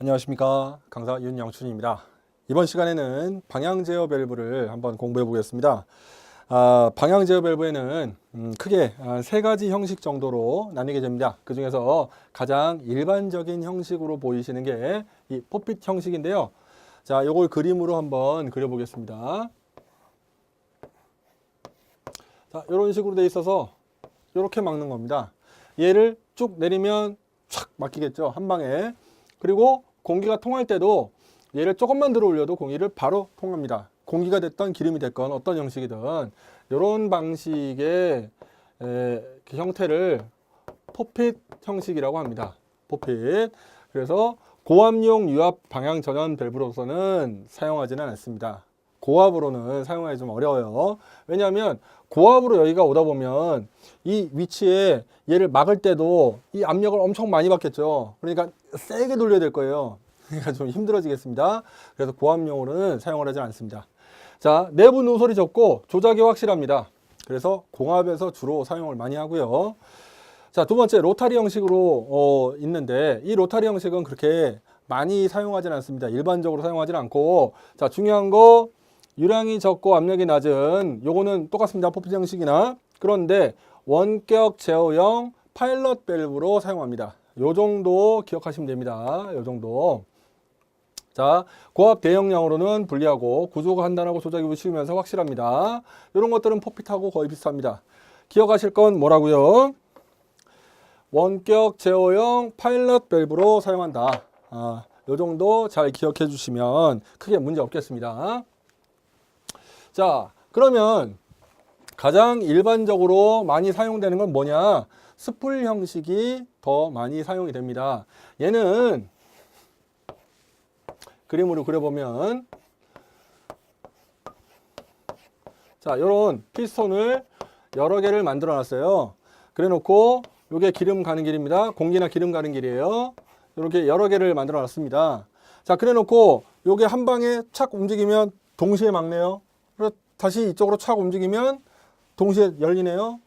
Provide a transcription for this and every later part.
안녕하십니까, 강사 윤영춘입니다. 이번 시간에는 방향 제어 밸브를 한번 공부해 보겠습니다. 방향 제어 밸브에는 크게 세 가지 형식 정도로 나뉘게 됩니다. 그 중에서 가장 일반적인 형식으로 보이시는 게 이 포핏 형식인데요. 자, 요걸 그림으로 한번 그려 보겠습니다. 자, 이런 식으로 돼 있어서 이렇게 막는 겁니다. 얘를 쭉 내리면 촥 막히겠죠, 한 방에. 그리고 공기가 통할 때도 얘를 조금만 들어 올려도 공기를 바로 통합니다. 공기가 됐던 기름이 됐건 어떤 형식이든 이런 방식의 그 형태를 포핏 형식이라고 합니다. 포핏. 그래서 고압용 유압 방향 전환 밸브로서는 사용하지는 않습니다. 고압으로는 사용하기 좀 어려워요. 왜냐하면 고압으로 여기가 오다 보면 이 위치에 얘를 막을 때도 이 압력을 엄청 많이 받겠죠. 그러니까 세게 돌려야 될 거예요. 그러니까 좀 힘들어지겠습니다. 그래서 고압용으로는 사용을 하지 않습니다. 자, 내부 누설이 적고 조작이 확실합니다. 그래서 공압에서 주로 사용을 많이 하고요. 자, 두 번째 로타리 형식으로 있는데 이 로타리 형식은 그렇게 많이 사용하지는 않습니다. 일반적으로 사용하지는 않고, 자, 중요한 거 유량이 적고 압력이 낮은 요거는 똑같습니다. 포핏 형식이나. 그런데 원격 제어형 파일럿 밸브로 사용합니다. 요 정도 기억하시면 됩니다. 요 정도. 자, 고압 대용량으로는 불리하고 구조가 간단하고 조작이 쉬우면서 확실합니다. 이런 것들은 포핏하고 거의 비슷합니다. 기억하실 건 뭐라고요? 원격 제어형 파일럿 밸브로 사용한다. 요 정도 잘 기억해 주시면 크게 문제 없겠습니다. 자, 그러면 가장 일반적으로 많이 사용되는 건 뭐냐? 스풀 형식이 더 많이 사용이 됩니다. 얘는 그림으로 그려보면, 자, 요런 피스톤을 여러 개를 만들어 놨어요. 그래 놓고 요게 기름 가는 길입니다. 공기나 기름 가는 길이에요. 이렇게 여러 개를 만들어 놨습니다. 자, 그래 놓고 요게 한 방에 착 움직이면 동시에 막네요. 그리고 다시 이쪽으로 착 움직이면 동시에 열리네요.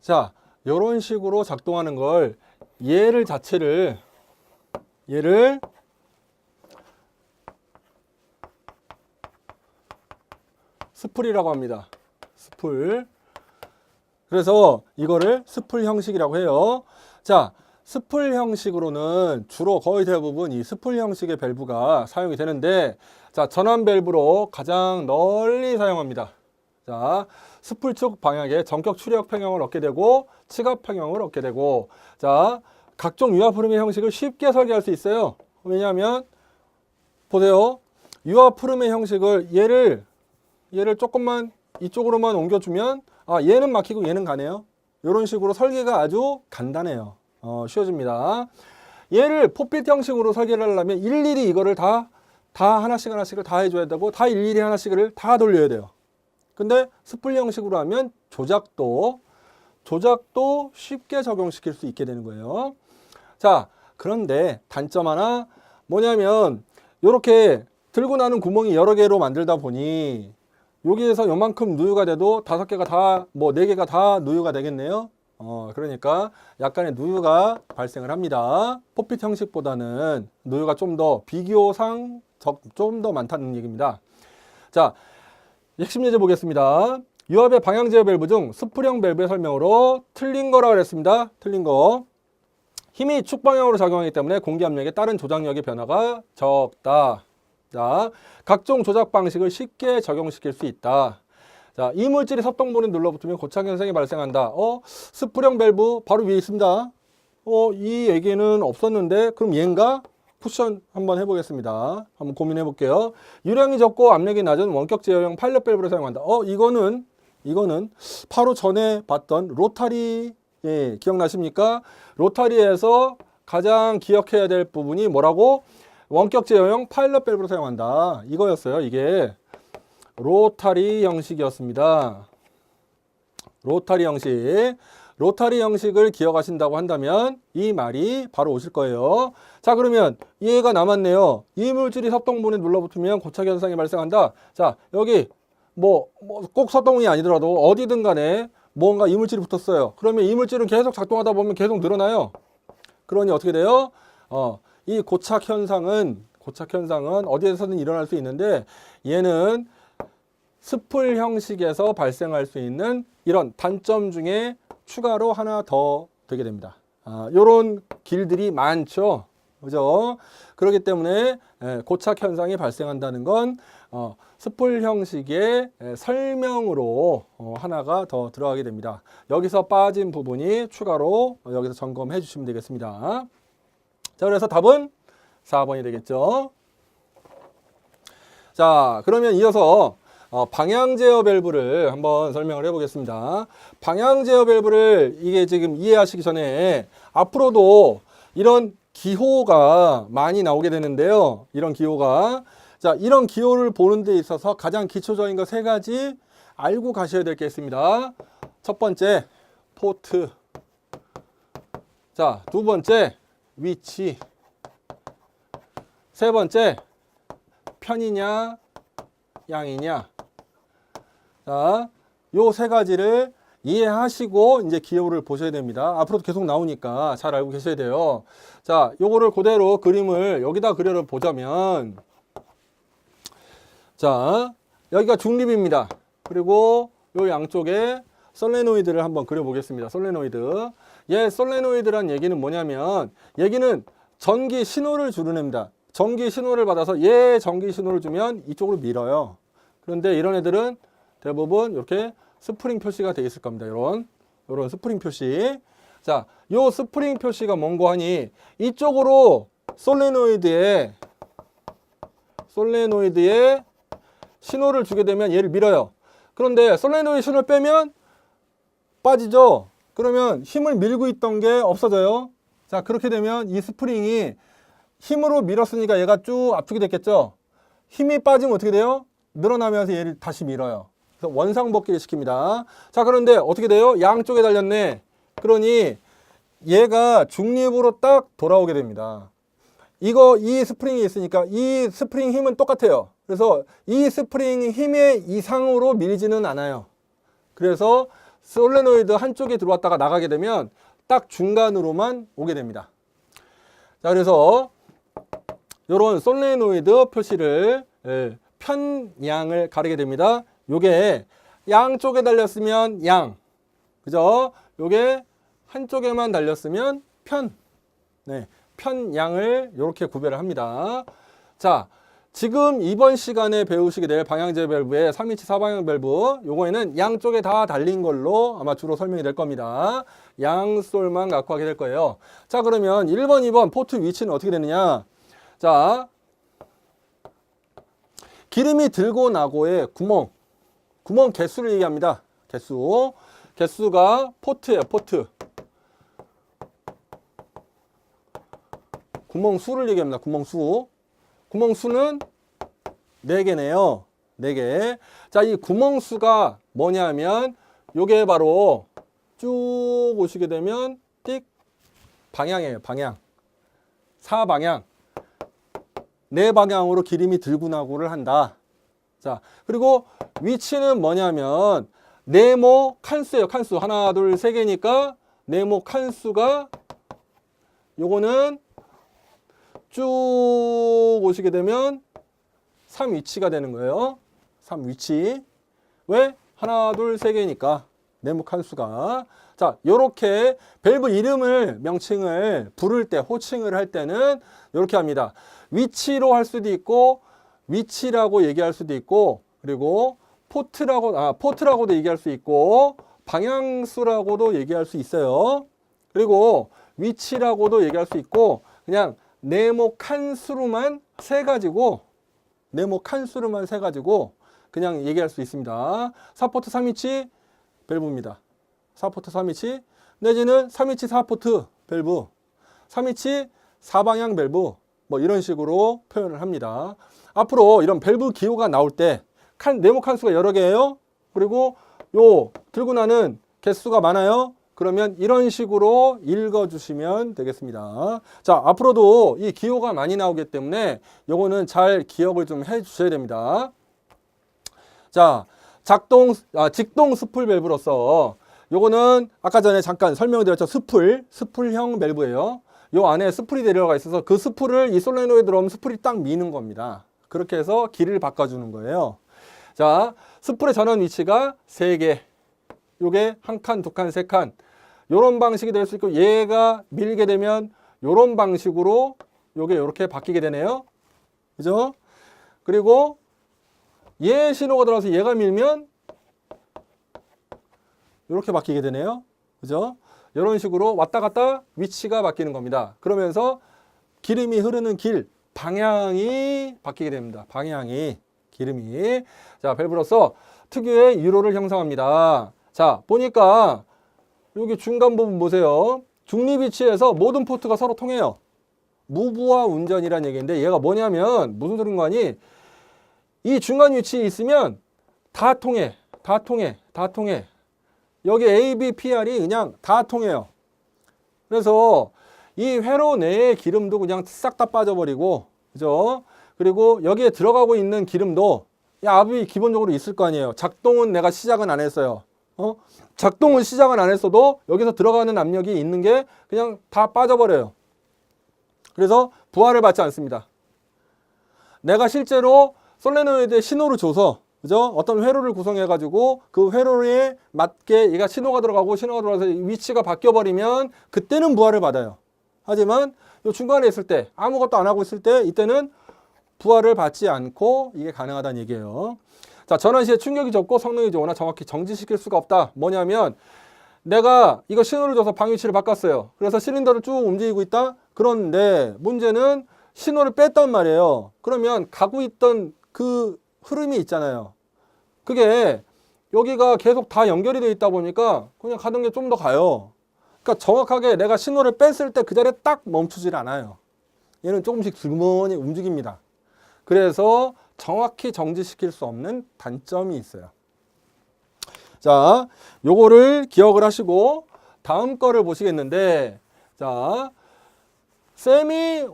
자, 요런 식으로 작동하는 걸 얘를 스풀이라고 합니다. 스풀. 그래서 이거를 스풀 형식이라고 해요. 자, 스풀 형식으로는 주로 거의 대부분 이 스풀 형식의 밸브가 사용이 되는데, 자, 전환 밸브로 가장 널리 사용합니다. 자, 스풀 쪽 방향에 전격 추력 평형을 얻게 되고 측압 평형을 얻게 되고, 자, 각종 유압 흐름의 형식을 쉽게 설계할 수 있어요. 왜냐하면 보세요. 유압 흐름의 형식을 얘를 조금만 이쪽으로만 옮겨주면 얘는 막히고 얘는 가네요. 이런 식으로 설계가 아주 간단해요. 쉬워집니다. 얘를 포핏 형식으로 설계를 하려면 일일이 이거를 다 하나씩을 다 해줘야 되고, 다 일일이 하나씩을 다 돌려야 돼요. 근데 스풀 형식으로 하면 조작도 쉽게 적용시킬 수 있게 되는 거예요. 자, 그런데 단점 하나 뭐냐면, 이렇게 들고 나는 구멍이 여러 개로 만들다 보니 여기에서 요만큼 누유가 돼도 5개가 다, 4개가 다 누유가 되겠네요. 그러니까 약간의 누유가 발생을 합니다. 포핏 형식보다는 누유가 좀 더 비교상 좀 더 많다는 얘기입니다. 자, 핵심 예제 보겠습니다. 유압의 방향 제어 밸브 중 스풀형 밸브의 설명으로 틀린 거라고 그랬습니다. 틀린 거. 힘이 축 방향으로 작용하기 때문에 공기 압력에 따른 조작력의 변화가 적다. 자, 각종 조작 방식을 쉽게 적용시킬 수 있다. 자, 이물질이 섭동본에 눌러붙으면 고착 현상이 발생한다. 스풀형 밸브 바로 위에 있습니다. 이 얘기는 없었는데 그럼 얘인가? 쿠션 한번 해보겠습니다. 한번 고민해 볼게요. 유량이 적고 압력이 낮은 원격 제어형 파일럿 밸브를 사용한다. 이거는 바로 전에 봤던 로타리, 예, 기억나십니까? 로타리에서 가장 기억해야 될 부분이 뭐라고? 원격 제어형 파일럿 밸브를 사용한다. 이거였어요. 이게 로타리 형식이었습니다. 로타리 형식을 기억하신다고 한다면 이 말이 바로 오실 거예요. 자, 그러면 얘가 남았네요. 이물질이 섭동본에 눌러붙으면 고착 현상이 발생한다. 자, 여기 꼭 섭동이 아니더라도 어디든 간에 뭔가 이물질이 붙었어요. 그러면 이물질은 계속 작동하다 보면 계속 늘어나요. 그러니 어떻게 돼요? 이 고착 현상은 어디에서든 일어날 수 있는데 얘는 스풀 형식에서 발생할 수 있는 이런 단점 중에 추가로 하나 더 되게 됩니다. 요런 길들이 많죠. 그죠? 그렇기 때문에 고착 현상이 발생한다는 건 스풀 형식의 설명으로 하나가 더 들어가게 됩니다. 여기서 빠진 부분이 추가로 여기서 점검해 주시면 되겠습니다. 자, 그래서 답은 4번이 되겠죠. 자, 그러면 이어서 방향 제어 밸브를 한번 설명을 해보겠습니다. 방향 제어 밸브를 이게 지금 이해하시기 전에 앞으로도 이런 기호가 많이 나오게 되는데요. 이런 기호가. 자, 이런 기호를 보는 데 있어서 가장 기초적인 거 3가지 알고 가셔야 될 게 있습니다. 첫 번째, 포트. 자, 두 번째, 위치. 세 번째, 편이냐, 양이냐. 자, 요 3가지를 이해하시고 이제 기호를 보셔야 됩니다. 앞으로도 계속 나오니까 잘 알고 계셔야 돼요. 자, 요거를 그대로 그림을 여기다 그려 보자면, 자, 여기가 중립입니다. 그리고 요 양쪽에 솔레노이드를 한번 그려 보겠습니다. 솔레노이드. 솔레노이드란 얘기는 뭐냐면, 얘기는 전기 신호를 주는 애입니다. 전기 신호를 받아서 전기 신호를 주면 이쪽으로 밀어요. 그런데 이런 애들은 대부분 이렇게 스프링 표시가 되어 있을 겁니다. 요런 스프링 표시. 자, 요 스프링 표시가 뭔고 하니 이쪽으로 솔레노이드에 신호를 주게 되면 얘를 밀어요. 그런데 솔레노이드 신호를 빼면 빠지죠. 그러면 힘을 밀고 있던 게 없어져요. 자, 그렇게 되면 이 스프링이 힘으로 밀었으니까 얘가 쭉 압축이 됐겠죠. 힘이 빠지면 어떻게 돼요? 늘어나면서 얘를 다시 밀어요. 그래서 원상복귀를 시킵니다. 자, 그런데 어떻게 돼요? 양쪽에 달렸네. 그러니 얘가 중립으로 딱 돌아오게 됩니다. 이 스프링이 있으니까 이 스프링 힘은 똑같아요. 그래서 이 스프링 힘의 이상으로 밀지는 않아요. 그래서 솔레노이드 한쪽에 들어왔다가 나가게 되면 딱 중간으로만 오게 됩니다. 자, 그래서 이런 솔레노이드 표시를 편양을 가리게 됩니다. 요게 양쪽에 달렸으면 양, 그죠? 요게 한쪽에만 달렸으면 편. 네, 편양을 이렇게 구별을 합니다. 자, 지금 이번 시간에 배우시게 될 방향제 밸브의 3인치 4방향 밸브, 요거에는 양쪽에 다 달린 걸로 아마 주로 설명이 될 겁니다. 양솔만 갖고 하게 될 거예요. 자, 그러면 1번, 2번 포트 위치는 어떻게 되느냐? 자, 기름이 들고 나고의 구멍 개수를 얘기합니다. 개수가 포트예요. 포트. 구멍 수를 얘기합니다. 구멍 수는 4개네요. 4개. 자, 이 구멍 수가 뭐냐면 요게 바로 쭉 오시게 되면 띡 방향이에요. 방향. 4방향. 4방향으로 기름이 들고 나고를 한다. 자, 그리고 위치는 뭐냐면 네모 칸수예요. 칸수. 하나, 둘, 3개니까 네모 칸수가 요거는 쭉 오시게 되면 3위치가 되는 거예요. 3위치. 왜? 하나, 둘, 3개니까 네모 칸수가. 자, 요렇게 밸브 이름을 명칭을 부를 때, 호칭을 할 때는 요렇게 합니다. 위치로 할 수도 있고 위치라고 얘기할 수도 있고, 그리고 포트라고도 얘기할 수 있고, 방향수라고도 얘기할 수 있어요. 그리고 위치라고도 얘기할 수 있고, 그냥 네모 칸수로만 세가지고 그냥 얘기할 수 있습니다. 4포트 3위치 밸브입니다. 4포트 3위치 내지는 3위치 4포트 밸브, 3위치 4방향 밸브, 뭐 이런 식으로 표현을 합니다. 앞으로 이런 밸브 기호가 나올 때 네모 칸수가 여러 개예요. 그리고 요 들고 나는 개수가 많아요. 그러면 이런 식으로 읽어주시면 되겠습니다. 자, 앞으로도 이 기호가 많이 나오기 때문에 요거는 잘 기억을 좀 해주셔야 됩니다. 자, 직동 스풀 밸브로서 요거는 아까 전에 잠깐 설명드렸죠. 스풀형 밸브예요. 요 안에 스풀이 내려가 있어서 그 스풀을 이 솔레노이드 럼 스풀이 딱 미는 겁니다. 그렇게 해서 길이를 바꿔주는 거예요. 자, 스풀의 전원 위치가 3개. 요게 1칸, 2칸, 3칸. 요런 방식이 될 수 있고, 얘가 밀게 되면 요런 방식으로 요게 요렇게 바뀌게 되네요. 그죠? 그리고 얘 신호가 들어와서 얘가 밀면 요렇게 바뀌게 되네요. 그죠? 이런 식으로 왔다 갔다 위치가 바뀌는 겁니다. 그러면서 기름이 흐르는 길, 방향이 바뀌게 됩니다. 방향이, 기름이. 자, 밸브로서 특유의 유로를 형성합니다. 자, 보니까 여기 중간 부분 보세요. 중립 위치에서 모든 포트가 서로 통해요. 무부하 운전이라는 얘기인데 얘가 뭐냐면 무슨 소린 거 아니? 이 중간 위치에 있으면 다 통해. 다 통해. 다 통해. 여기 A, B, PR이 그냥 다 통해요. 그래서 이 회로 내의 기름도 그냥 싹 다 빠져버리고, 그죠? 그리고 여기에 들어가고 있는 기름도 압이 기본적으로 있을 거 아니에요. 작동은 내가 시작은 안 했어요. 작동은 시작은 안 했어도 여기서 들어가는 압력이 있는 게 그냥 다 빠져버려요. 그래서 부하를 받지 않습니다. 내가 실제로 솔레노이드에 신호를 줘서, 그죠? 어떤 회로를 구성해가지고 그 회로에 맞게 얘가 신호가 들어가고 신호가 들어가서 위치가 바뀌어버리면 그때는 부하를 받아요. 하지만 이 중간에 있을 때 아무것도 안 하고 있을 때 이때는 부하를 받지 않고 이게 가능하다는 얘기예요. 자, 전원 시에 충격이 적고 성능이 좋으나 정확히 정지시킬 수가 없다. 뭐냐면 내가 이거 신호를 줘서 방 위치를 바꿨어요. 그래서 실린더를 쭉 움직이고 있다. 그런데 문제는 신호를 뺐단 말이에요. 그러면 가고 있던 그 흐름이 있잖아요. 그게 여기가 계속 다 연결이 되어 있다 보니까 그냥 가던 게 좀 더 가요. 그러니까 정확하게 내가 신호를 뺐을 때 그 자리에 딱 멈추질 않아요. 얘는 조금씩 줄무늬 움직입니다. 그래서 정확히 정지시킬 수 없는 단점이 있어요. 자, 요거를 기억을 하시고 다음 거를 보시겠는데, 자, 세미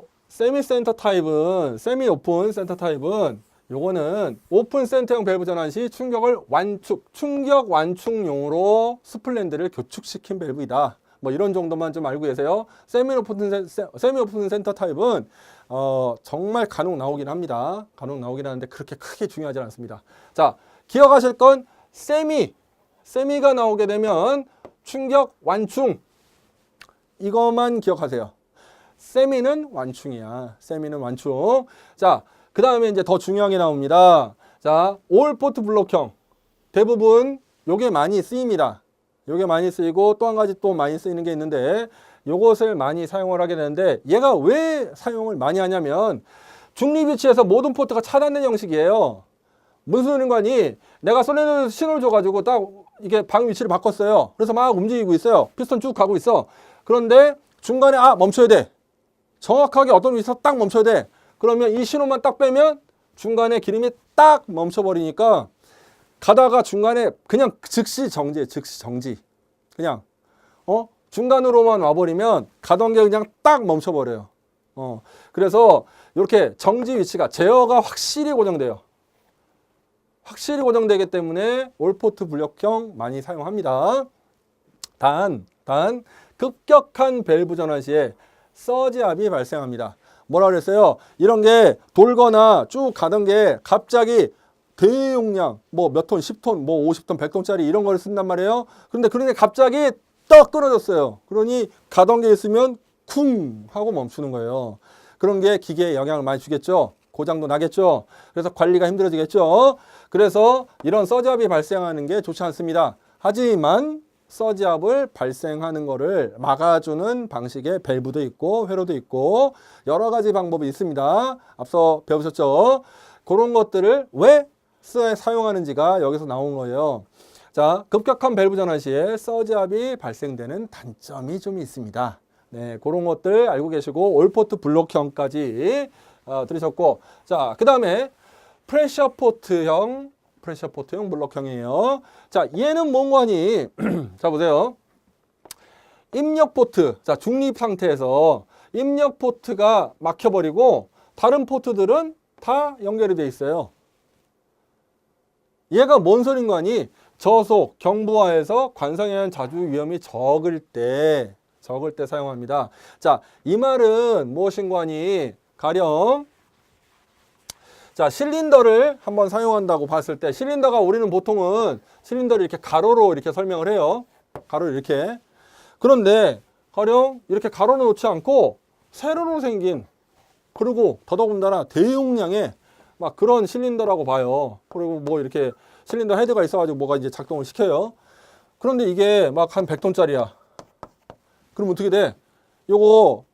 센터 타입은, 세미 오픈 센터 타입은 요거는 오픈 센터형 밸브 전환 시 충격 완충용으로 스플랜드를 교축시킨 밸브이다. 뭐 이런 정도만 좀 알고 계세요. 세미 오픈 센터 타입은 정말 간혹 나오긴 합니다. 간혹 나오긴 하는데 그렇게 크게 중요하지 않습니다. 자, 기억하실 건 세미가 나오게 되면 충격 완충, 이것만 기억하세요. 세미는 완충이야. 세미는 완충. 자, 그 다음에 이제 더 중요한 게 나옵니다. 자, 올 포트 블록형. 대부분 요게 많이 쓰입니다. 요게 많이 쓰이고 또 한 가지 또 많이 쓰이는 게 있는데 요것을 많이 사용을 하게 되는데 얘가 왜 사용을 많이 하냐면 중립 위치에서 모든 포트가 차단된 형식이에요. 무슨 소린가니 내가 솔레노이드 신호를 줘가지고 딱 이게 방 위치를 바꿨어요. 그래서 막 움직이고 있어요. 피스톤 쭉 가고 있어. 그런데 중간에 멈춰야 돼. 정확하게 어떤 위치에서 딱 멈춰야 돼. 그러면 이 신호만 딱 빼면 중간에 기름이 딱 멈춰버리니까 가다가 중간에 그냥 즉시 정지. 그냥 중간으로만 와버리면 가던 게 그냥 딱 멈춰버려요. 그래서 이렇게 정지 위치가 제어가 확실히 고정돼요. 확실히 고정되기 때문에 올포트 블록형 많이 사용합니다. 단 급격한 밸브 전환 시에 서지압이 발생합니다. 뭐라 그랬어요? 이런 게 돌거나 쭉 가던 게 갑자기 대용량 뭐 몇 톤, 10톤, 뭐 50톤, 100톤짜리 이런 걸 쓴단 말이에요. 그런데 갑자기 떡 끊어졌어요. 그러니 가던 게 있으면 쿵 하고 멈추는 거예요. 그런 게 기계에 영향을 많이 주겠죠. 고장도 나겠죠. 그래서 관리가 힘들어지겠죠. 그래서 이런 서지압이 발생하는 게 좋지 않습니다. 하지만 서지압을 발생하는 거를 막아주는 방식의 밸브도 있고 회로도 있고 여러 가지 방법이 있습니다. 앞서 배우셨죠? 그런 것들을 왜 사용하는지가 여기서 나온 거예요. 자, 급격한 밸브 전환 시에 서지압이 발생되는 단점이 좀 있습니다. 네, 그런 것들 알고 계시고 올포트 블록형까지 들으셨고, 자, 그 다음에 프레셔 포트형 블록형이에요. 자, 얘는 뭔가니? 자, 보세요. 입력 포트, 자, 중립 상태에서 입력 포트가 막혀버리고 다른 포트들은 다 연결이 돼 있어요. 얘가 뭔 소린가니? 저속, 경부하에서 관성에 의한 자주 위험이 적을 때 적을 때 사용합니다. 자, 이 말은 무엇인고 하니 가령 자, 실린더를 한번 사용한다고 봤을 때 실린더가 우리는 보통은 실린더를 이렇게 가로로 이렇게 설명을 해요. 가로 이렇게. 그런데 가령 이렇게 가로는 놓지 않고 세로로 생긴 그리고 더더군다나 대용량의 막 그런 실린더라고 봐요. 그리고 뭐 이렇게 실린더 헤드가 있어가지고 뭐가 이제 작동을 시켜요. 그런데 이게 막 한 100톤짜리야. 그럼 어떻게 돼? 요거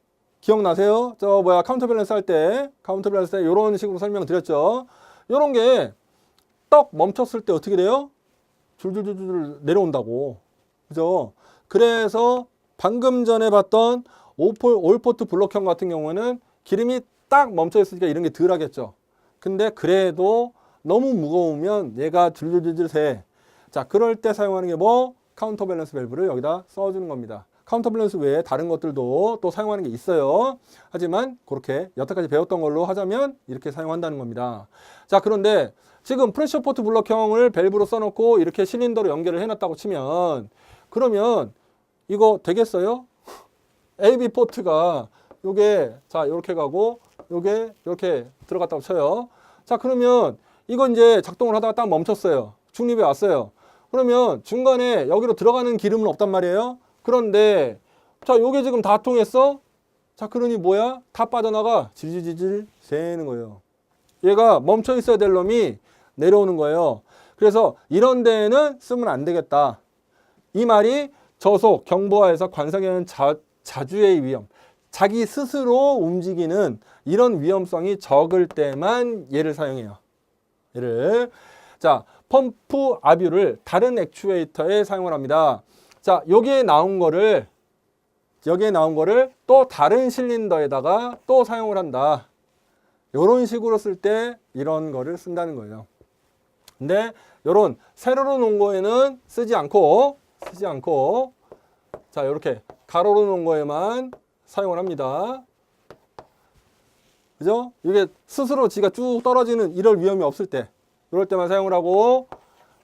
기억나세요? 저 뭐야 카운터밸런스 할 때 이런 식으로 설명드렸죠. 요런 게 떡 멈췄을 때 어떻게 돼요? 줄줄줄줄 내려온다고. 그죠? 그래서 방금 전에 봤던 올포트 블록형 같은 경우에는 기름이 딱 멈춰 있으니까 이런 게 덜 하겠죠. 근데 그래도 너무 무거우면 얘가 줄줄줄줄 새. 자, 그럴 때 사용하는 게 뭐? 카운터밸런스 밸브를 여기다 써주는 겁니다. 카운터밸런스 외에 다른 것들도 또 사용하는 게 있어요. 하지만 그렇게 여태까지 배웠던 걸로 하자면 이렇게 사용한다는 겁니다. 자, 그런데 지금 프레셔 포트 블록형을 밸브로 써놓고 이렇게 실린더로 연결을 해놨다고 치면 그러면 이거 되겠어요? AB 포트가 요게 자 이렇게 가고 요게 이렇게 들어갔다고 쳐요. 자, 그러면 이거 이제 작동을 하다가 딱 멈췄어요. 중립에 왔어요. 그러면 중간에 여기로 들어가는 기름은 없단 말이에요. 그런데 자 요게 지금 다 통했어. 자, 그러니 뭐야? 다 빠져나가 질질질질 새는 거예요. 얘가 멈춰 있어야 될 놈이 내려오는 거예요. 그래서 이런 데에는 쓰면 안 되겠다. 이 말이 저속, 경보하에서 관상에는 자주의 위험, 자기 스스로 움직이는 이런 위험성이 적을 때만 얘를 사용해요. 얘를. 자, 펌프 아뷰를 다른 액추에이터에 사용을 합니다. 자, 여기에 나온 거를 또 다른 실린더에다가 또 사용을 한다. 이런 식으로 쓸 때 이런 거를 쓴다는 거예요. 근데 이런 세로로 놓은 거에는 쓰지 않고 자, 이렇게 가로로 놓은 거에만 사용을 합니다. 그죠? 이게 스스로 지가 쭉 떨어지는 이럴 위험이 없을 때 이럴 때만 사용을 하고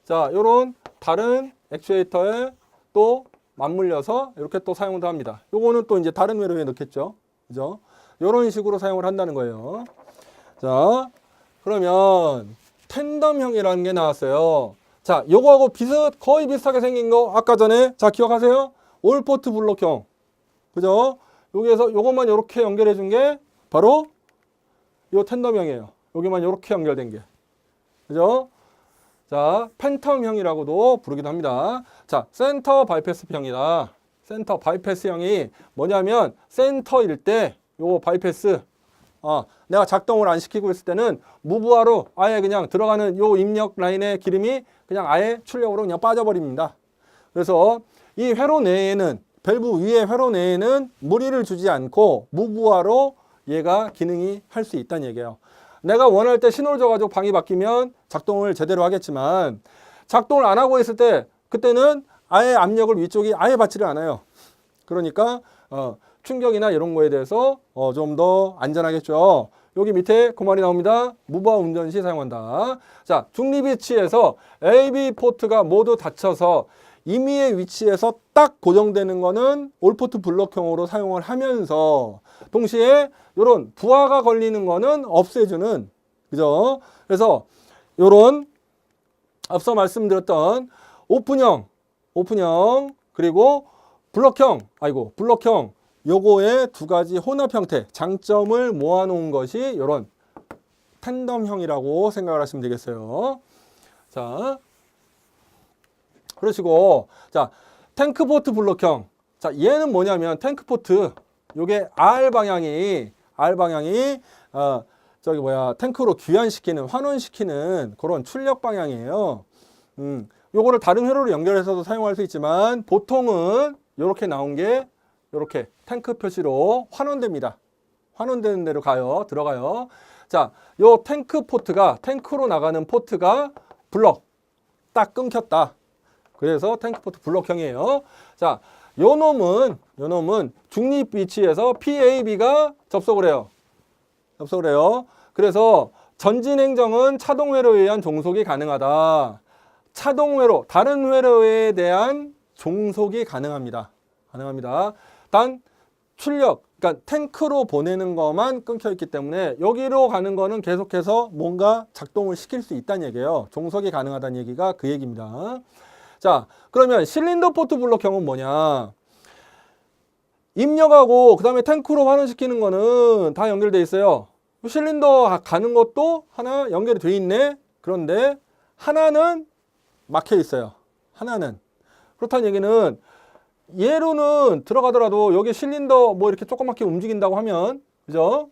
자, 요런 다른 액추에이터에 또 맞물려서 이렇게 또 사용을 합니다. 요거는 또 이제 다른 회로에 넣겠죠. 그죠? 요런 식으로 사용을 한다는 거예요. 자, 그러면 텐덤형이라는 게 나왔어요. 자, 요거하고 거의 비슷하게 생긴 거 아까 전에 자, 기억하세요? 올포트 블록형. 그죠? 여기에서 요것만 이렇게 연결해 준 게 바로 요 텐덤형이에요. 여기만 이렇게 연결된 게. 그죠? 자, 팬텀형이라고도 부르기도 합니다. 자, 센터 바이패스형이다. 센터 바이패스형이 뭐냐면 센터일 때 요 바이패스 내가 작동을 안 시키고 있을 때는 무브화로 아예 그냥 들어가는 요 입력 라인의 기름이 그냥 아예 출력으로 그냥 빠져버립니다. 그래서 이 회로 내에는 밸브 위에 회로 내에는 무리를 주지 않고 무브화로 얘가 기능이 할 수 있다는 얘기예요. 내가 원할 때 신호를 줘가지고 방이 바뀌면 작동을 제대로 하겠지만 작동을 안 하고 있을 때 그때는 아예 압력을 위쪽이 아예 받지를 않아요. 그러니까 충격이나 이런 거에 대해서 좀 더 안전하겠죠. 여기 밑에 그 말이 나옵니다. 무브화 운전 시 사용한다. 자, 중립 위치에서 AB 포트가 모두 닫혀서 임의의 위치에서 딱 고정되는 거는 올포트 블록형으로 사용을 하면서 동시에 이런 부하가 걸리는 거는 없애주는, 그죠? 그래서 이런 앞서 말씀드렸던 오픈형 그리고 블록형 요거의 두 가지 혼합 형태 장점을 모아놓은 것이 이런 텐덤형이라고 생각을 하시면 되겠어요. 자, 그러시고 자, 탱크포트 블록형. 자, 얘는 뭐냐면 탱크포트 요게 R 방향이 탱크로 귀환시키는 환원시키는 그런 출력 방향이에요. 요거를 다른 회로로 연결해서도 사용할 수 있지만 보통은 요렇게 나온 게 요렇게 탱크 표시로 환원됩니다. 환원되는 데로 들어가요. 자, 요 탱크 포트가 탱크로 나가는 포트가 블럭 딱 끊겼다. 그래서 탱크포트 블록형이에요. 자, 요 놈은 중립 위치에서 PAB가 접속을 해요. 그래서 전진 행정은 차동 회로에 의한 종속이 가능하다. 차동 회로, 다른 회로에 대한 종속이 가능합니다. 단 출력, 그러니까 탱크로 보내는 것만 끊겨 있기 때문에 여기로 가는 거는 계속해서 뭔가 작동을 시킬 수 있다는 얘기예요. 종속이 가능하다는 얘기가 그 얘기입니다. 자, 그러면 실린더 포트 블록형은 뭐냐? 입력하고 그 다음에 탱크로 환원시키는 거는 다 연결돼 있어요. 실린더 가는 것도 하나 연결이 돼 있네. 그런데 하나는 막혀 있어요. 하나는. 그렇다는 얘기는 얘로는 들어가더라도 여기 실린더 뭐 이렇게 조그맣게 움직인다고 하면, 그죠?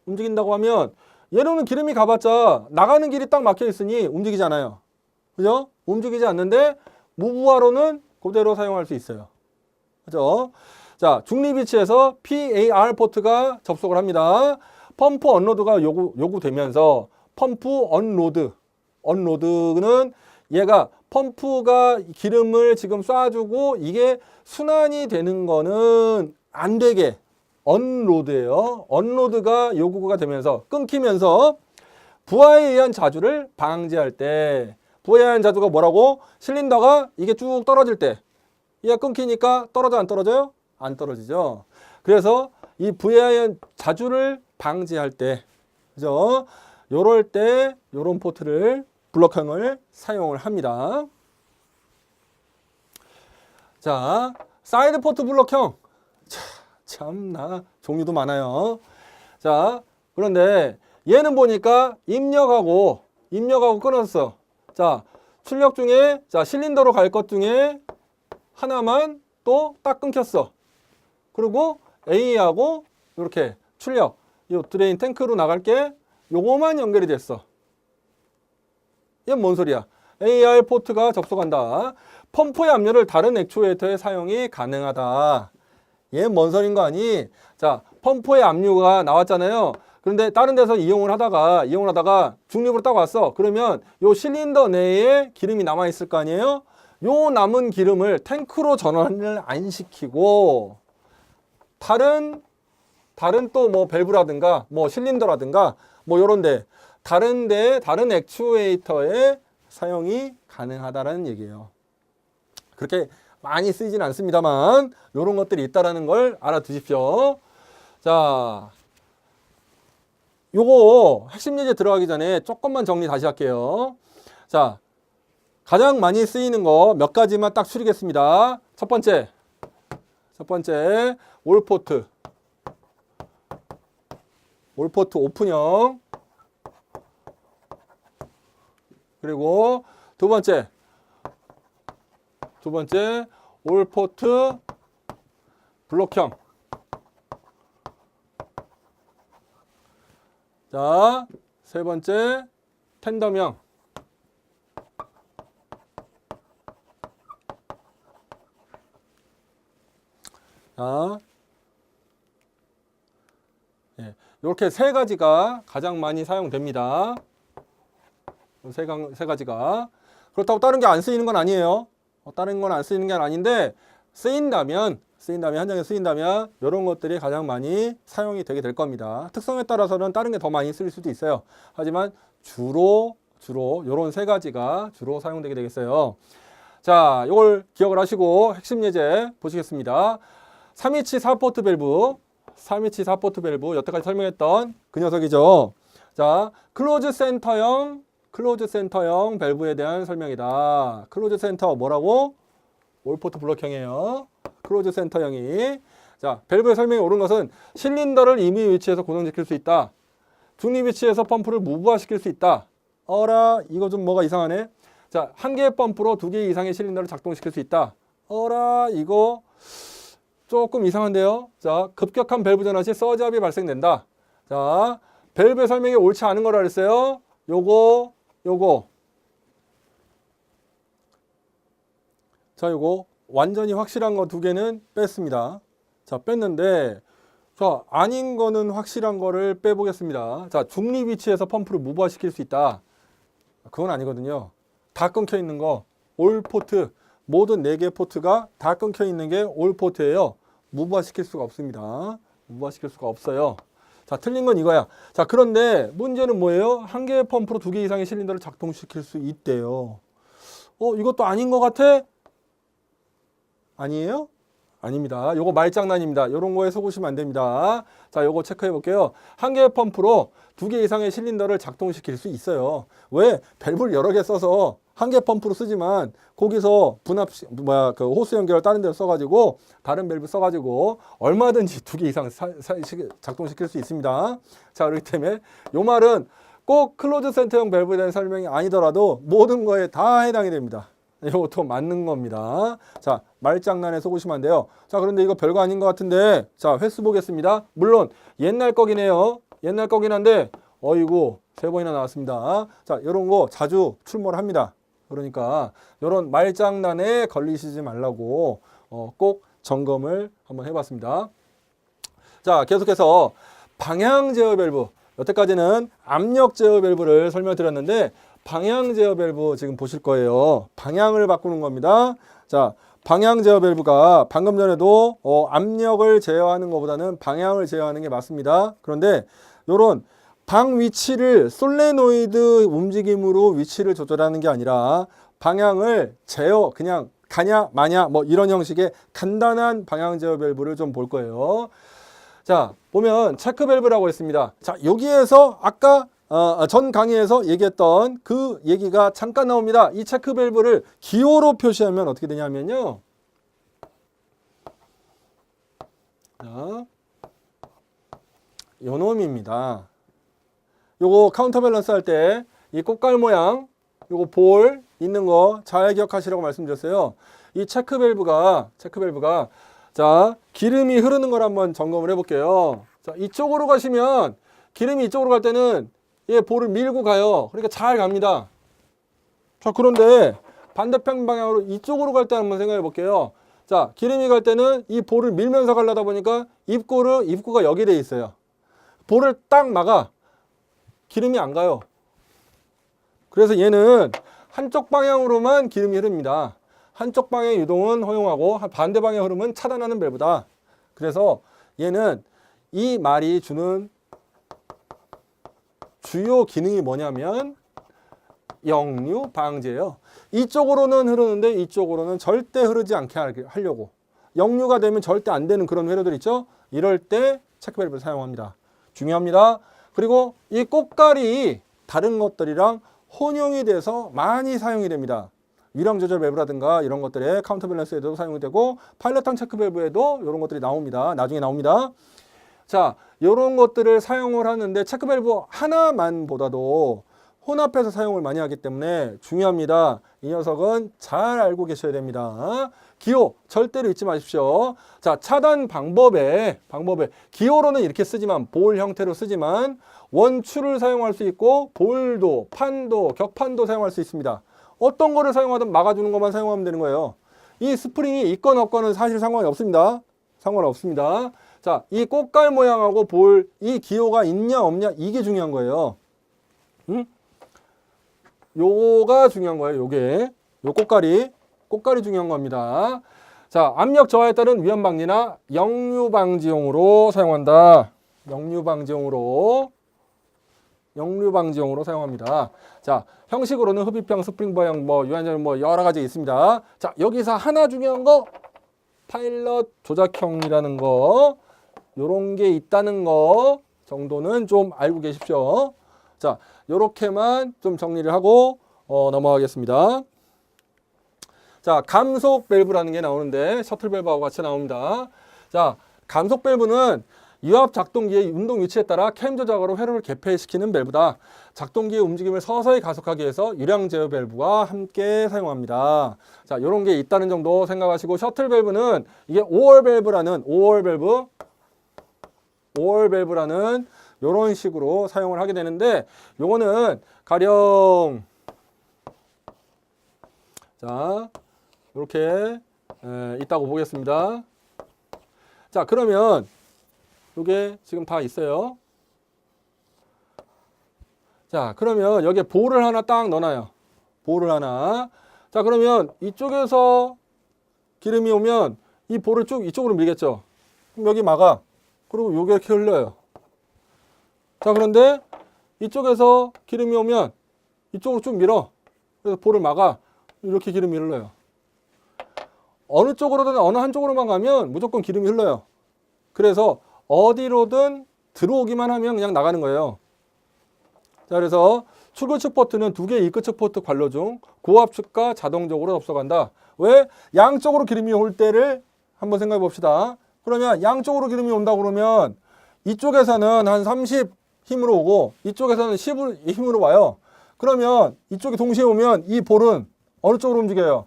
움직인다고 하면 얘로는 기름이 가봤자 나가는 길이 딱 막혀 있으니 움직이지 않아요. 그죠? 움직이지 않는데 무부하로는 그대로 사용할 수 있어요. 그죠? 자, 중립 위치에서 PAR 포트가 접속을 합니다. 펌프 언로드가 요구되면서 펌프 언로드는 얘가 펌프가 기름을 지금 쏴주고 이게 순환이 되는 거는 안 되게 언로드예요. 언로드가 요구가 되면서 끊기면서 부하에 의한 자주를 방지할 때, 부하에 의한 자주가 뭐라고? 실린더가 이게 쭉 떨어질 때 얘가 끊기니까 떨어져 안 떨어져요? 안 떨어지죠. 그래서 이 부하에 의한 자주를 방지할 때, 그죠? 요럴 때 요런 포트를 블록형을 사용을 합니다. 자, 사이드 포트 블록형. 참나 종류도 많아요. 자, 그런데 얘는 보니까 입력하고 끊었어. 자, 출력 중에 자 실린더로 갈 것 중에 하나만 또 딱 끊겼어. 그리고 A하고 이렇게 출력, 이 드레인 탱크로 나갈게 요거만 연결이 됐어. 이건 뭔 소리야? AR 포트가 접속한다. 펌프의 압류를 다른 액추에이터의 사용이 가능하다. 얘는 뭔 소린 거 아니? 자, 펌프의 압류가 나왔잖아요. 그런데 다른 데서 이용을 하다가 중립으로 딱 왔어. 그러면 요 실린더 내에 기름이 남아 있을 거 아니에요? 요 남은 기름을 탱크로 전환을 안 시키고 다른 또 뭐 밸브라든가 뭐 실린더라든가 뭐 요런데 다른 액추에이터에 사용이 가능하다라는 얘기예요. 그렇게 많이 쓰이진 않습니다만 요런 것들이 있다라는 걸 알아두십시오. 자, 요거 핵심 예제 들어가기 전에 조금만 정리 다시 할게요. 자, 가장 많이 쓰이는 거 몇 가지만 딱 추리겠습니다. 첫 번째 올포트 오픈형. 그리고 두 번째 올포트 블록형. 자, 세 번째 텐덤형. 자, 이렇게 세 가지가 가장 많이 사용됩니다. 세 가지가. 그렇다고 다른 게 안 쓰이는 건 아니에요. 다른 건 안 쓰이는 게 아닌데 쓰인다면 현장에 쓰인다면 이런 것들이 가장 많이 사용이 되게 될 겁니다. 특성에 따라서는 다른 게 더 많이 쓸 수도 있어요. 하지만 주로 이런 세 가지가 주로 사용되게 되겠어요. 자, 이걸 기억을 하시고 핵심 예제 보시겠습니다. 3위치 4포트 밸브 여태까지 설명했던 그 녀석이죠. 자, 클로즈 센터형 밸브에 대한 설명이다. 클로즈 센터 뭐라고? 올포트 블록형이에요. 클로즈 센터형이. 자, 밸브의 설명이 옳은 것은 실린더를 임의 위치에서 고정시킬 수 있다. 중립 위치에서 펌프를 무부하시킬 수 있다. 어라, 이거 좀 뭐가 이상하네. 자, 한 개의 펌프로 두 개 이상의 실린더를 작동시킬 수 있다. 어라, 이거 조금 이상한데요. 자, 급격한 밸브 전환 시 서지압이 발생된다. 자, 밸브의 설명이 옳지 않은 거라 그랬어요. 요거. 자, 요거 완전히 확실한 거 두 개는 뺐습니다. 자, 뺐는데 자, 아닌 거는 확실한 거를 빼보겠습니다. 자, 중립 위치에서 펌프를 무부하시킬 수 있다. 그건 아니거든요. 다 끊겨 있는 거 올 포트, 모든 4개 포트가 다 끊겨 있는 게 올 포트예요. 무부하시킬 수가 없습니다. 무부하시킬 수가 없어요. 자, 틀린 건 이거야. 자, 그런데 문제는 뭐예요? 한 개의 펌프로 2개 이상의 실린더를 작동시킬 수 있대요. 이것도 아닌 것 같아? 아니에요? 아닙니다. 요거 말장난입니다. 요런 거에 속으시면 안 됩니다. 자, 요거 체크해 볼게요. 한 개의 펌프로 2개 이상의 실린더를 작동시킬 수 있어요. 왜? 밸브를 여러 개 써서 한 개 펌프로 쓰지만 거기서 그 호스 연결을 다른 데로 써가지고 다른 밸브 써가지고 얼마든지 2개 이상 작동시킬 수 있습니다. 자, 그렇기 때문에 요 말은 꼭 클로즈 센터형 밸브에 대한 설명이 아니더라도 모든 거에 다 해당이 됩니다. 이것도 맞는 겁니다. 자, 말장난에 속으시면 안 돼요. 자, 그런데 이거 별거 아닌 것 같은데, 자, 횟수 보겠습니다. 물론 옛날 거긴 해요. 옛날 거긴 한데, 어이구, 3번이나 나왔습니다. 자, 이런 거 자주 출몰 합니다. 그러니까 이런 말장난에 걸리시지 말라고 꼭 점검을 한번 해봤습니다. 자, 계속해서 방향 제어 밸브. 여태까지는 압력 제어 밸브를 설명드렸는데 방향 제어 밸브 지금 보실 거예요. 방향을 바꾸는 겁니다. 자, 방향 제어 밸브가 방금 전에도 압력을 제어하는 것보다는 방향을 제어하는 게 맞습니다. 그런데 요런 방 위치를 솔레노이드 움직임으로 위치를 조절하는 게 아니라 방향을 제어, 그냥 가냐 마냐 뭐 이런 형식의 간단한 방향 제어 밸브를 좀 볼 거예요. 자, 보면 체크 밸브라고 했습니다. 자, 여기에서 아까 전 강의에서 얘기했던 그 얘기가 잠깐 나옵니다. 이 체크 밸브를 기호로 표시하면 어떻게 되냐면요. 자, 요 놈입니다. 요거 카운터 밸런스 할 때 이 꽃갈 모양 요거 볼 있는 거 잘 기억하시라고 말씀드렸어요. 이 체크 밸브가 자, 기름이 흐르는 걸 한번 점검을 해 볼게요. 자, 이쪽으로 가시면 기름이 이쪽으로 갈 때는 얘 볼을 밀고 가요. 그러니까 잘 갑니다. 자, 그런데 반대편 방향으로 이쪽으로 갈 때 한번 생각해 볼게요. 자, 기름이 갈 때는 이 볼을 밀면서 가려다 보니까 입구가 여기 돼 있어요. 볼을 딱 막아. 기름이 안 가요. 그래서 얘는 한쪽 방향으로만 기름이 흐릅니다. 한쪽 방향의 유동은 허용하고 반대 방향의 흐름은 차단하는 밸브다. 그래서 얘는 이 말이 주는 주요 기능이 뭐냐면 역류 방지예요. 이쪽으로는 흐르는데 이쪽으로는 절대 흐르지 않게 하려고. 역류가 되면 절대 안 되는 그런 회로들 있죠. 이럴 때 체크 밸브를 사용합니다. 중요합니다. 그리고 이 꽃갈이 다른 것들이랑 혼용이 돼서 많이 사용이 됩니다. 위령 조절 밸브라든가 이런 것들에 카운터 밸런스에도 사용이 되고 파일럿탕 체크 밸브에도 이런 것들이 나옵니다. 나중에 나옵니다. 자, 이런 것들을 사용을 하는데 체크 밸브 하나만 보다도 혼합해서 사용을 많이 하기 때문에 중요합니다. 이 녀석은 잘 알고 계셔야 됩니다. 기호 절대로 잊지 마십시오. 자, 차단 방법에 기호로는 이렇게 쓰지만 볼 형태로 쓰지만 원추를 사용할 수 있고 볼도 판도 격판도 사용할 수 있습니다. 어떤 거를 사용하든 막아주는 것만 사용하면 되는 거예요. 이 스프링이 있건 없건은 사실 상관이 없습니다. 상관없습니다. 자, 이 꽃갈 모양하고 볼 이 기호가 있냐 없냐 이게 중요한 거예요. 응? 요가 중요한 거예요. 요게 요 꽃갈이 중요한 겁니다. 자, 압력 저하에 따른 위험 방지나 역류 방지용으로 사용한다. 역류 방지용으로 사용합니다. 자, 형식으로는 흡입형, 스프링버형, 유한전 여러 가지 있습니다. 자, 여기서 하나 중요한 거 파일럿 조작형이라는 거 요런 게 있다는 거 정도는 좀 알고 계십시오. 자, 요렇게만 좀 정리를 하고 넘어가겠습니다. 자, 감속 밸브라는 게 나오는데 셔틀 밸브하고 같이 나옵니다. 자, 감속 밸브는 유압 작동기의 운동 위치에 따라 캠 조작으로 회로를 개폐시키는 밸브다. 작동기의 움직임을 서서히 가속하기 위해서 유량 제어 밸브와 함께 사용합니다. 자, 이런 게 있다는 정도 생각하시고 셔틀 밸브는 이게 5월 밸브라는 이런 식으로 사용을 하게 되는데 요거는 가령 자, 이렇게 있다고 보겠습니다. 자, 그러면 요게 지금 다 있어요. 자, 그러면 여기에 볼을 하나 딱 넣어놔요. 볼을 하나. 자, 그러면 이쪽에서 기름이 오면 이 볼을 쭉 이쪽으로 밀겠죠. 그럼 여기 막아. 그리고 요게 이렇게 흘러요. 자, 그런데 이쪽에서 기름이 오면 이쪽으로 쭉 밀어. 그래서 볼을 막아. 이렇게 기름이 흘러요. 어느 쪽으로든 어느 한쪽으로만 가면 무조건 기름이 흘러요. 그래서 어디로든 들어오기만 하면 그냥 나가는 거예요. 자, 그래서 출구측 포트는 두 개의 입구측 포트 관로 중 고압측과 자동적으로 접속한다. 왜? 양쪽으로 기름이 올 때를 한번 생각해 봅시다. 그러면 양쪽으로 기름이 온다 그러면 이쪽에서는 한 30 힘으로 오고 이쪽에서는 10 힘으로 와요. 그러면 이쪽이 동시에 오면 이 볼은 어느 쪽으로 움직여요?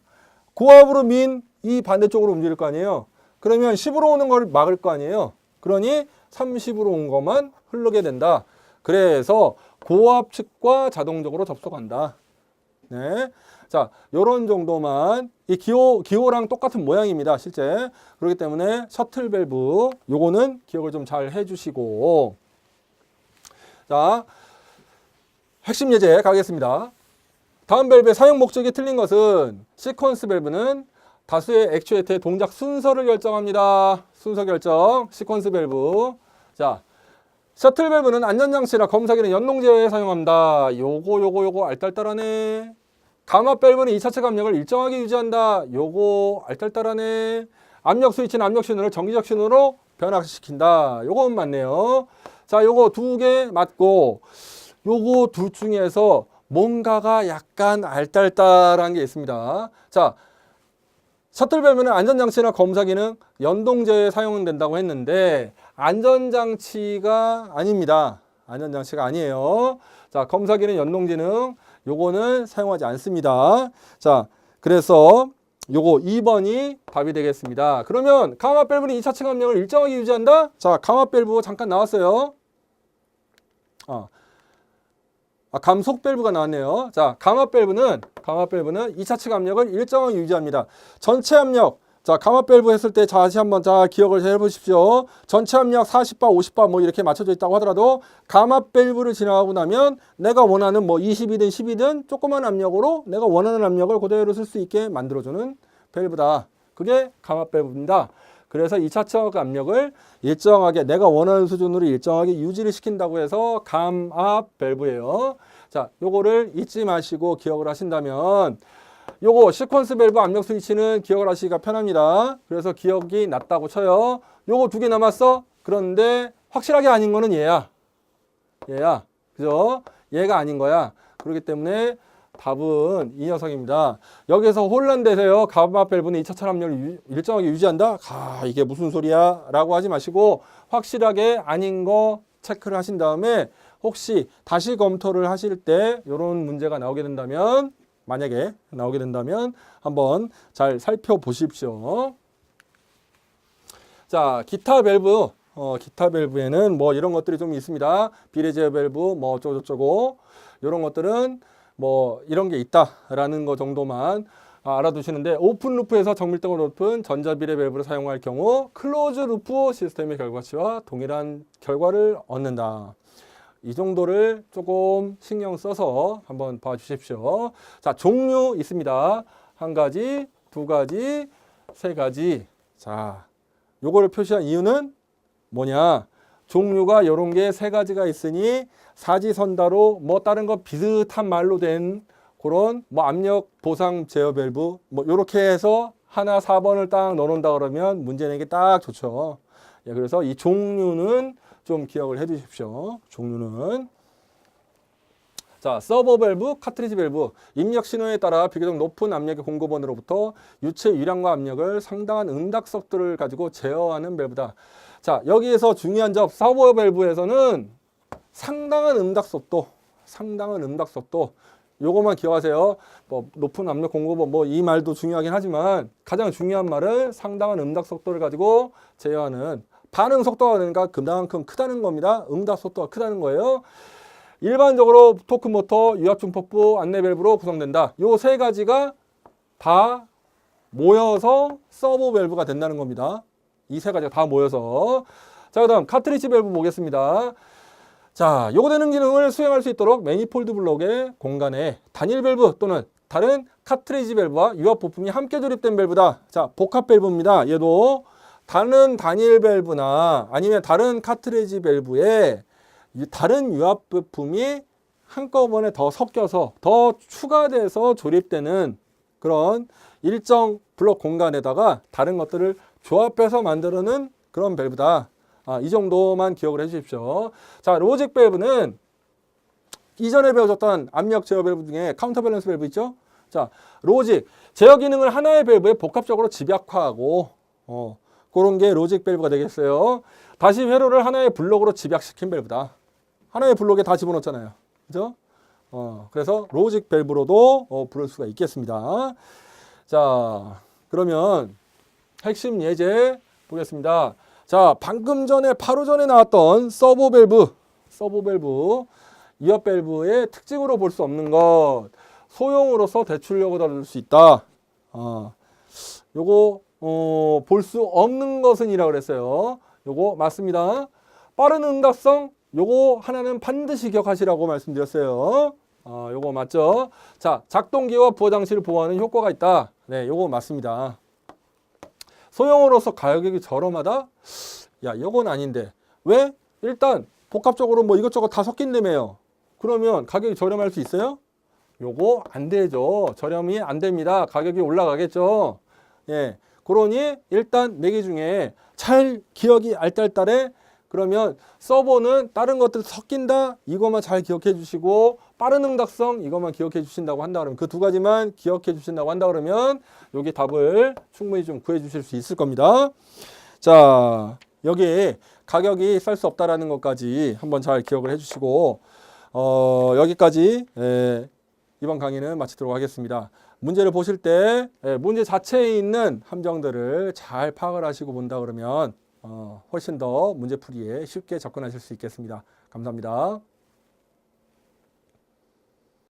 고압으로 민 이 반대쪽으로 움직일 거 아니에요. 그러면 10으로 오는 걸 막을 거 아니에요. 그러니 30으로 온 것만 흐르게 된다. 그래서 고압측과 자동적으로 접속한다. 네. 자, 요런 정도만 이 기호랑 똑같은 모양입니다. 실제. 그렇기 때문에 셔틀 밸브 요거는 기억을 좀 잘 해주시고, 자, 핵심 예제 가겠습니다. 다음 밸브의 사용 목적이 틀린 것은 시퀀스 밸브는 다수의 액추에이터의 동작 순서를 결정합니다. 순서 결정, 시퀀스 밸브. 자, 셔틀 밸브는 안전장치나 검사기는 연동제어에 사용합니다. 요거 알딸딸하네. 감압 밸브는 2차체 압력을 일정하게 유지한다. 요거 알딸딸하네. 압력 스위치는 압력 신호를 정기적 신호로 변화시킨다. 요건 맞네요. 자, 요거 두 개 맞고, 요거 둘 중에서 뭔가가 약간 알딸딸한 게 있습니다. 자, 셔틀 밸브는 안전장치나 검사기는 연동제어에 사용된다고 했는데 안전장치가 아닙니다. 안전장치가 아니에요. 자, 검사기는 연동지능 요거는 사용하지 않습니다. 자, 그래서 요거 2번이 답이 되겠습니다. 그러면 감압 밸브는 2차체 압력을 일정하게 유지한다? 자, 감압 밸브 잠깐 나왔어요. 감속 밸브가 나왔네요. 자, 감압 밸브는 2차체 압력을 일정하게 유지합니다. 전체 압력, 자, 감압 밸브 했을 때 다시 한번 기억을 해보십시오. 전체 압력 40바, 50바 뭐 이렇게 맞춰져 있다고 하더라도 감압 밸브를 지나가고 나면 내가 원하는 뭐 20이든 10이든 조그만 압력으로 내가 원하는 압력을 그대로 쓸 수 있게 만들어주는 밸브다. 그게 감압 밸브입니다. 그래서 2차체 압력을 일정하게 내가 원하는 수준으로 일정하게 유지를 시킨다고 해서 감압 밸브예요. 자, 요거를 잊지 마시고 기억을 하신다면 요거 시퀀스 밸브 압력 스위치는 기억을 하시기가 편합니다. 그래서 기억이 낮다고 쳐요. 요거 두 개 남았어. 그런데 확실하게 아닌 거는 얘야. 그죠? 얘가 아닌 거야. 그렇기 때문에 답은 이 녀석입니다. 여기서 혼란되세요. 감압 밸브는 2차체 압력을 일정하게 유지한다? 이게 무슨 소리야? 라고 하지 마시고 확실하게 아닌 거 체크를 하신 다음에 혹시 다시 검토를 하실 때 이런 문제가 나오게 된다면 만약에 나오게 된다면 한번 잘 살펴보십시오. 자, 기타 밸브. 기타 밸브에는 뭐 이런 것들이 좀 있습니다. 비례 제어 밸브 뭐 어쩌고저쩌고 이런 것들은 뭐 이런 게 있다라는 거 정도만 알아두시는데 오픈 루프에서 정밀도가 높은 전자비례 밸브를 사용할 경우 클로즈 루프 시스템의 결과치와 동일한 결과를 얻는다. 이 정도를 조금 신경 써서 한번 봐주십시오. 자, 종류 있습니다. 한 가지, 두 가지, 세 가지. 자, 요거를 표시한 이유는 뭐냐? 종류가 이런 게 세 가지가 있으니 사지선다로 뭐 다른 거 비슷한 말로 된 그런 뭐 압력 보상 제어 밸브 뭐 이렇게 해서 하나 4번을 딱 넣어놓는다 그러면 문제 내기 딱 좋죠. 예, 그래서 이 종류는 좀 기억을 해 주십시오. 종류는. 자, 서버 밸브, 카트리지 밸브. 입력 신호에 따라 비교적 높은 압력의 공급원으로부터 유체 유량과 압력을 상당한 응답속도를 가지고 제어하는 밸브다. 자, 여기에서 중요한 점, 서버 밸브에서는 상당한 응답속도, 요것만 기억하세요. 뭐 높은 압력 공급원 뭐 이 말도 중요하긴 하지만 가장 중요한 말은 상당한 응답속도를 가지고 제어하는 반응 속도가 그러니까 그만큼 크다는 겁니다. 응답 속도가 크다는 거예요. 일반적으로 토크 모터, 유압 중폭부, 안내 밸브로 구성된다. 요 세 가지가 다 모여서 서버 밸브가 된다는 겁니다. 이 세 가지가 다 모여서. 자, 그다음 카트리지 밸브 보겠습니다. 자, 요구되는 기능을 수행할 수 있도록 매니폴드 블록의 공간에 단일 밸브 또는 다른 카트리지 밸브와 유압 부품이 함께 조립된 밸브다. 자, 복합 밸브입니다. 얘도 다른 단일 밸브나 아니면 다른 카트리지 밸브에 다른 유압 부품이 한꺼번에 더 섞여서 더 추가돼서 조립되는 그런 일정 블록 공간에다가 다른 것들을 조합해서 만드는 그런 밸브다. 이 정도만 기억을 해 주십시오. 자, 로직 밸브는 이전에 배워줬던 압력 제어 밸브 중에 카운터 밸런스 밸브 있죠? 자, 로직, 제어 기능을 하나의 밸브에 복합적으로 집약화하고, 그런 게 로직 밸브가 되겠어요. 다시 회로를 하나의 블록으로 집약시킨 밸브다. 하나의 블록에 다 집어넣잖아요. 그죠? 그래서 로직 밸브로도 부를 수가 있겠습니다. 자, 그러면 핵심 예제 보겠습니다. 자, 방금 전에 바로 전에 나왔던 서버 밸브, 이어 밸브의 특징으로 볼 수 없는 것, 소형으로서 대출력을 얻을 수 있다. 요거 볼 수 없는 것은이라고 그랬어요. 요거 맞습니다. 빠른 응답성, 요거 하나는 반드시 기억하시라고 말씀드렸어요. 요거 맞죠? 자, 작동기와 부하 장치를 보호하는 효과가 있다. 네, 요거 맞습니다. 소형으로서 가격이 저렴하다? 야, 요건 아닌데. 왜? 일단 복합적으로 뭐 이것저것 다 섞인다며요. 그러면 가격이 저렴할 수 있어요? 요거 안 되죠. 저렴이 안 됩니다. 가격이 올라가겠죠. 예. 그러니 일단 4개 중에 잘 기억이 알딸딸해. 그러면 서버는 다른 것들 섞인다. 이것만 잘 기억해 주시고, 빠른 응답성 이것만 기억해 주신다고 한다 그러면, 그 두 가지만 기억해 주신다고 한다 그러면 여기 답을 충분히 좀 구해 주실 수 있을 겁니다. 자, 여기에 가격이 쌀 수 없다라는 것까지 한번 잘 기억을 해 주시고, 여기까지 이번 강의는 마치도록 하겠습니다. 문제를 보실 때 문제 자체에 있는 함정들을 잘 파악을 하시고 본다 그러면 훨씬 더 문제 풀이에 쉽게 접근하실 수 있겠습니다. 감사합니다.